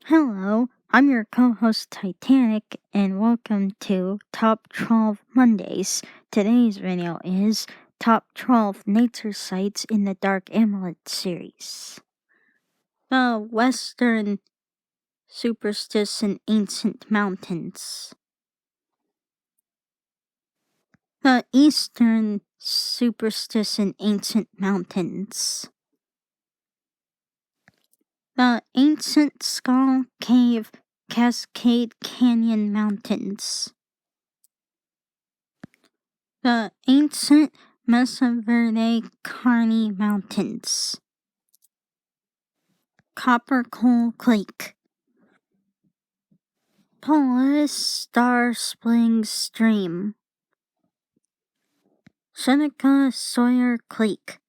Hello, I'm your co-host Titanic, and welcome to Top 12 Mondays. Today's video is Top 12 Nature Sites in the Dark Amulet series. The Western Superstitious and Ancient Mountains. The Eastern Superstitious and Ancient Mountains. The Ancient Skull Cave Cascade Canyon Mountains. The Ancient Mesa Verde Carney Mountains. Copper Coal Creek. Polaris Star Springs Stream. Seneca Sawyer Creek.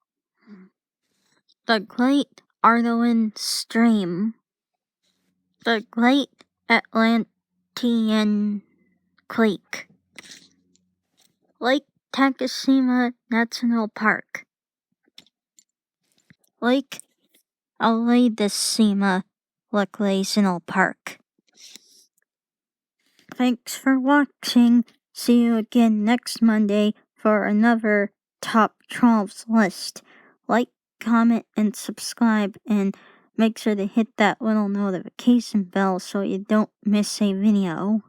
The Great Ardoin Stream. The Great Atlantean Creek. Lake Takashima National Park. Lake Aladashima Recreational Park. Thanks for watching. See you again next Monday for another Top 12 list. Like, comment, and subscribe, and make sure to hit that little notification bell so you don't miss a video.